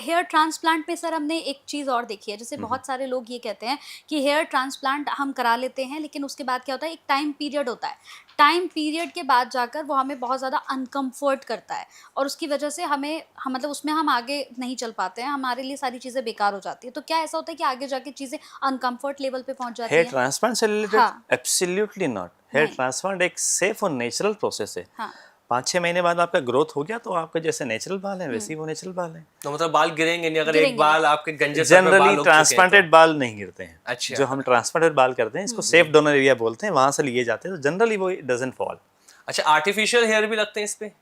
Hair transplant में sir हमने एक चीज़ और देखी है, जैसे बहुत सारे लोग ये कहते हैं कि हेयर ट्रांसप्लांट हम करा लेते हैं, लेकिन उसके बाद क्या होता है, एक टाइम पीरियड होता है। टाइम पीरियड के बाद जाकर वो हमें बहुत ज़्यादा अनकम्फर्ट करता है और उसकी वजह से हम मतलब उसमें हम आगे नहीं चल पाते हैं, हमारे लिए सारी चीज़ें बेकार हो जाती है। तो क्या ऐसा होता है कि आगे जाके चीज़ें अनकम्फर्ट लेवल पे पहुँच जाती हेयर हैं? ट्रांसप्लांट से रिलेटेड हाँ, एब्सोल्युटली नॉट। हेयर नहीं। ट्रांसप्लांट एक सेफ और नेचुरल प्रोसेस है। हाँ। 5-6 महीने बाद आपका ग्रोथ हो गया तो आपके जैसे नेचुरल बाल है हुँ, वैसे ही वो नेचुरल बाल है। तो मतलब बाल गिरेंगे नहीं अगर एक गिरेंगे नहीं। बाल आपके गंजे सर पे जनरली बाल उग चुके हैं तो? ट्रांसप्लांटेड बाल नहीं गिरते हैं। अच्छा। जो हम ट्रांसप्लांटेड बाल करते हैं इसको हुँ। सेफ डोनर एरिया बोलते हैं, वहां से लिए जाते हैं, तो जनरली वो डजंट फॉल। अच्छा, आर्टिफिशियल हेयर भी लगते हैं इस पे?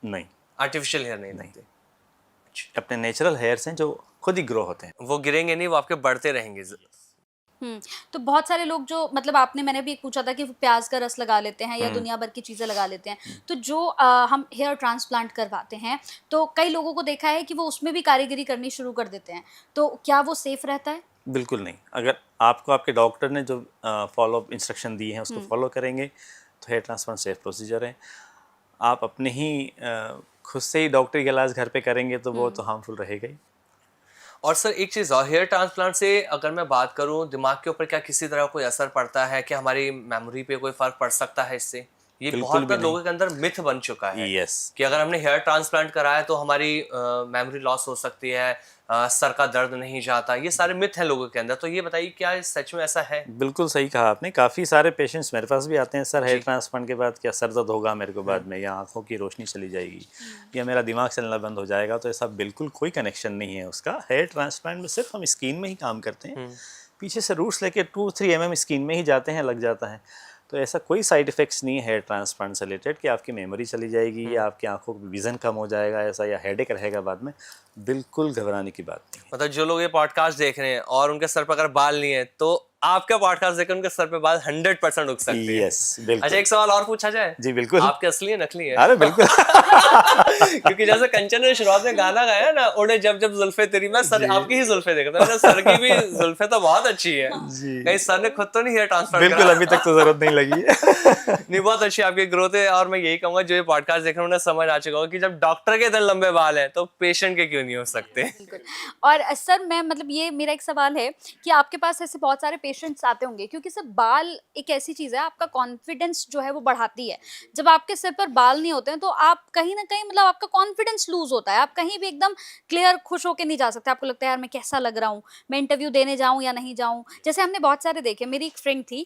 नहीं, आर्टिफिशियल हेयर नहीं नहीं, लगते? अपने नेचुरल हेयर्स हैं जो खुद ही ग्रो होते हैं। वो गिरेंगे नहीं, वो आपके बढ़ते रहेंगे। हुँ, तो बहुत सारे लोग जो मतलब मैंने भी पूछा था कि वो प्याज़ का रस लगा लेते हैं या दुनिया भर की चीज़ें लगा लेते हैं। तो जो हम हेयर ट्रांसप्लांट करवाते हैं, तो कई लोगों को देखा है कि वो उसमें भी कारीगरी करनी शुरू कर देते हैं। तो क्या वो सेफ़ रहता है? बिल्कुल नहीं। अगर आपको आपके डॉक्टर ने जो फॉलो अप इंस्ट्रक्शन दिए हैं उसको हुँ, फॉलो करेंगे तो हेयर ट्रांसप्लांट सेफ प्रोसीजर है। आप अपने ही खुद से ही डॉक्टरी का इलाज घर पे करेंगे तो वो हुँ, तो हार्मफुल रहेगा ही। और सर एक चीज़ और, हेयर ट्रांसप्लांट से अगर मैं बात करूं, दिमाग के ऊपर क्या किसी तरह कोई असर पड़ता है? क्या हमारी मेमोरी पे कोई फर्क पड़ सकता है इससे? ये बिल्कुल बहुत ना भी नहीं। लोगों के अंदर मिथ बन चुका है यस। कि अगर हमने हेयर ट्रांसप्लांट कराया तो हमारी मेमोरी लॉस हो सकती है, सर का दर्द नहीं जाता। ये सारे मिथ हैं लोगों के अंदर, तो ये बताइए क्या ये सच में ऐसा है? बिल्कुल सही कहा आपने। काफ़ी सारे पेशेंट्स मेरे पास भी आते हैं, सर हेयर जी। ट्रांसप्लांट के बाद क्या सर दर्द होगा मेरे को बाद में, या आँखों की रोशनी चली जाएगी, या मेरा दिमाग चलना बंद हो जाएगा। तो ऐसा बिल्कुल कोई कनेक्शन नहीं है उसका। हेयर ट्रांसप्लांट में सिर्फ हम स्किन में ही काम करते हैं। पीछे से रूट्स लेके 2-3 mm स्किन में ही जाते हैं, लग जाता है। तो ऐसा कोई साइड इफ़ेक्ट्स नहीं है हेयर ट्रांसप्लांट से रिलेटेड कि आपकी मेमोरी चली जाएगी या आपकी आँखों का विज़न कम हो जाएगा ऐसा, या हेडेक रहेगा बाद में। बिल्कुल घबराने की बात नहीं है। मतलब जो लोग ये पॉडकास्ट देख रहे हैं और उनके सर पर अगर बाल नहीं है, तो आपका पॉडकास्ट देखकर उनके सर पे बाल 100% उग सकते हैं। यस, अच्छा, बिल्कुल। एक सवाल और पूछा जाए? जी, बिल्कुल। आपके असली है नकली है? अरे बिल्कुल। क्योंकि जैसे कंचन ने शुरुआत में गाना गाया ना, उड़े जब जब जुल्फे तेरी, मैं सर जी। आपकी ही जुल्फे देख रहा था, सर की भी जुल्फे तो बहुत अच्छी है। जी। कहीं सर ने खुद तो नहीं हेयर ट्रांसप्लांट बिल्कुल, करा? अभी तक तो ज़रूरत नहीं लगी है। नहीं, बहुत अच्छी आपकी ग्रोथ है और मैं यही कहूंगा जो ये पॉडकास्ट देख रहे हैं उन्हें समझ आ चुका होगा कि जब डॉक्टर के इतने लंबे बाल हैं तो पेशेंट के क्यों नहीं हो सकते। बिल्कुल। और सर मैं मतलब ये मेरा एक सवाल है कि आपके पास ऐसे बहुत सारे पेशेंट्स आते होंगे, क्योंकि सर बाल एक ऐसी चीज़ है, आपका कॉन्फिडेंस जो है वो बढ़ाती है। जब आपके सिर पर बाल नहीं होते हैं तो आप कहीं न कहीं मतलब आपका कॉन्फिडेंस लूज़ होता है। आप कहीं भी एकदम क्लियर खुश होके नहीं जा सकते। आपको लगता है यार मैं कैसा लग रहा हूँ? मैं इंटरव्यू देने जाऊँ या नहीं जाऊँ? जैसे हमने बहुत सारे देखे, मेरी एक फ्रेंड थी,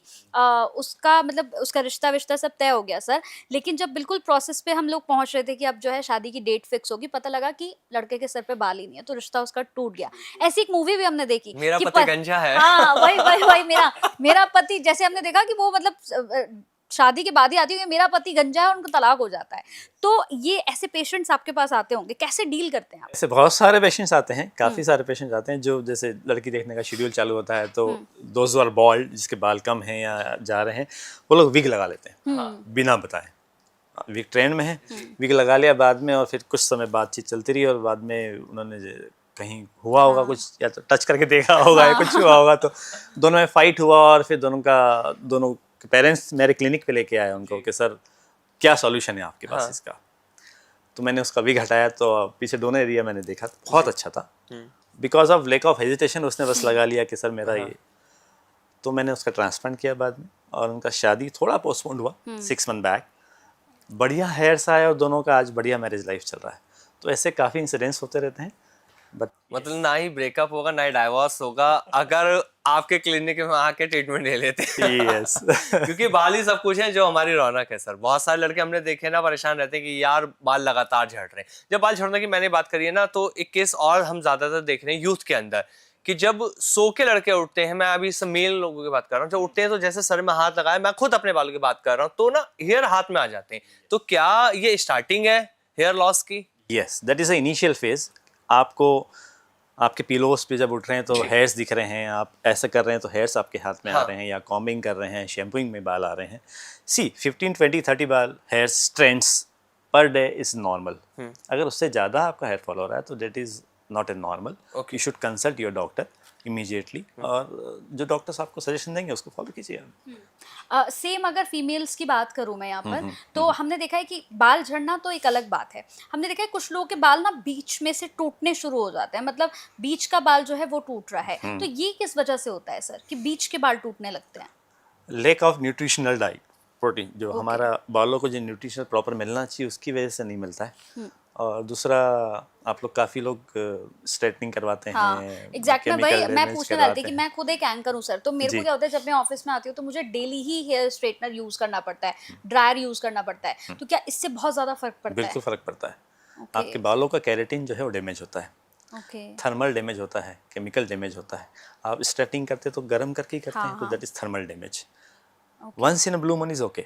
उसका मतलब उसका रिश्ता-विश्ता सब तय हो गया सर, लेकिन जब बिल्कुल प्रोसेस पे हम लोग पहुँच रहे थे कि अब जो है शादी की डेट फिक्स होगी, पता लगा कि लड़के के सर पे बाल ही नहीं है, तो रिश्ता उसका टूट गया। ऐसी एक मूवी भी हमने देखी मेरा कि पति गंजा है। हाँ, वही मेरा मेरा पति, जैसे हमने देखा कि वो मतलब शादी के बाद ही आती है कि मेरा पति गंजा है और उनका तलाक हो जाता है। तो ये ऐसे पेशेंट्स आपके पास आते होंगे, कैसे डील करते हैं आप? ऐसे बहुत सारे पेशेंट्स आते हैं, हुँ, काफ़ी सारे पेशेंट्स आते हैं जो जैसे लड़की देखने का शेड्यूल चालू होता है तो हुँ, दोज़ हू आर बाल्ड, जिसके बाल कम हैं या जा रहे हैं, वो लोग विग लगा लेते हैं हाँ। हुँ, बिना बताए। विग ट्रेंड में है, हुँ, विग लगा लिया बाद में, और फिर कुछ समय बातचीत चलती रही और बाद में उन्होंने कहीं हुआ होगा हाँ, कुछ, या तो टच करके देखा होगा या कुछ हुआ हाँ, होगा, तो दोनों में फाइट हुआ और फिर दोनों के पेरेंट्स मेरे क्लिनिक पे लेके आए उनको कि सर क्या सॉल्यूशन है आपके पास हाँ। इसका। तो मैंने उसका विग हटाया तो पीछे दोनों एरिया मैंने देखा, बहुत जी। अच्छा था। Because of lack of hesitation उसने बस लगा लिया कि सर मेरा हाँ। ये। तो मैंने उसका ट्रांसप्लांट किया बाद में, और उनका शादी थोड़ा पोस्टपोन हुआ हुँ। 6 मंथ बैक। बढ़िया हेयर्स आए और दोनों का आज बढ़िया मैरिज लाइफ चल रहा है। तो ऐसे काफ़ी इंसिडेंट्स होते रहते हैं, बट मतलब ना ही ब्रेकअप होगा ना ही डाइवोर्स होगा अगर आपके क्लिनिक में आके ट्रीटमेंट ले लेते हैं। यस। क्योंकि बाल ही सब कुछ है जो हमारी रौनक है सर। बहुत सारे लड़के हमने देखे ना परेशान रहते हैं कि यार बाल लगातार झड़ रहे हैं। जब बाल झड़ने की मैंने बात करी है ना, तो एक केस और हम ज्यादातर देख रहे हैं यूथ के अंदर कि जब सो के लड़के उठते हैं, मैं अभी सब मेल लोगों की बात कर रहा हूँ, जब उठते हैं तो जैसे सर में हाथ लगाया, मैं खुद अपने बालों की बात कर रहा हूँ, तो ना हेयर हाथ में आ जाते हैं। तो क्या ये स्टार्टिंग है हेयर लॉस की? Yes, that is a initial phase. आपको आपके पिलोस पे जब उठ रहे हैं तो जी। हेयर्स दिख रहे हैं, आप ऐसा कर रहे हैं तो हेयर्स आपके हाथ में आ हाँ। रहे हैं, या कॉम्बिंग कर रहे हैं, शैम्पूइंग में बाल आ रहे हैं। सी 15-20-30 बाल hair strands per day is normal. अगर उससे ज़्यादा आपका हेयर फॉल हो रहा है तो that is not a normal, Okay. You should consult your doctor immediately, और जो डॉक्टर्स आपको सजेशन देंगे उसको फॉलो कीजिए आप। सेम अगर फीमेल्स की बात करूं मैं यहाँ पर, तो हमने देखा है कि बाल झड़ना तो एक अलग बात है। हमने देखा है कुछ लोगों के बाल ना बीच में से टूटने शुरू हो जाते हैं, मतलब बीच का बाल जो है वो टूट रहा है। तो ये किस वजह से होता है सर कि बीच के बाल टूटने लगते हैं? Lack of nutritional diet, protein जो हमारा बालों को जो न्यूट्रिशन प्रॉपर मिलना चाहिए उसकी वजह से नहीं मिलता है। और दूसरा, आप लोग काफ़ी लोग स्ट्रेटनिंग करवाते हाँ हैं, एग्जैक्ट, मैं chemical वही मैं damage पूछने वाली थी करवाते कि हैं। मैं खुद एक एंकर हूँ सर, तो मेरे को जी। क्या होता है जब मैं ऑफिस में आती हूँ तो मुझे डेली ही हेयर स्ट्रेटनर यूज करना पड़ता है, ड्रायर यूज करना पड़ता है। तो क्या इससे बहुत ज्यादा फर्क पड़ता है? बिल्कुल फ़र्क पड़ता है। ओके आपके बालों का केराटिन जो है वो डैमेज होता है, ओके थर्मल डैमेज होता है, केमिकल डैमेज होता है। आप स्ट्रेटनिंग करते तो गर्म करके ही करते हाँ, हैं, तो हाँ। That is thermal damage. Once in a blue moon is okay,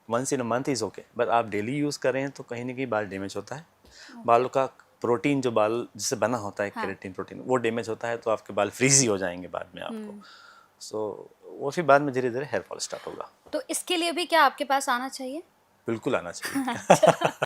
once in a month is okay, but आप डेली यूज़ कर रहे हैं तो कहीं ना कहीं बाल डैमेज होता है। बालों का प्रोटीन जो बाल जिससे बना होता है, हाँ। केराटिन प्रोटीन, वो डैमेज होता है तो आपके बाल फ्रीजी हो जाएंगे बाद में आपको। सो वो फिर बाद में धीरे धीरे हेयर फॉल स्टार्ट होगा। तो इसके लिए भी क्या आपके पास आना चाहिए? बिल्कुल आना चाहिए।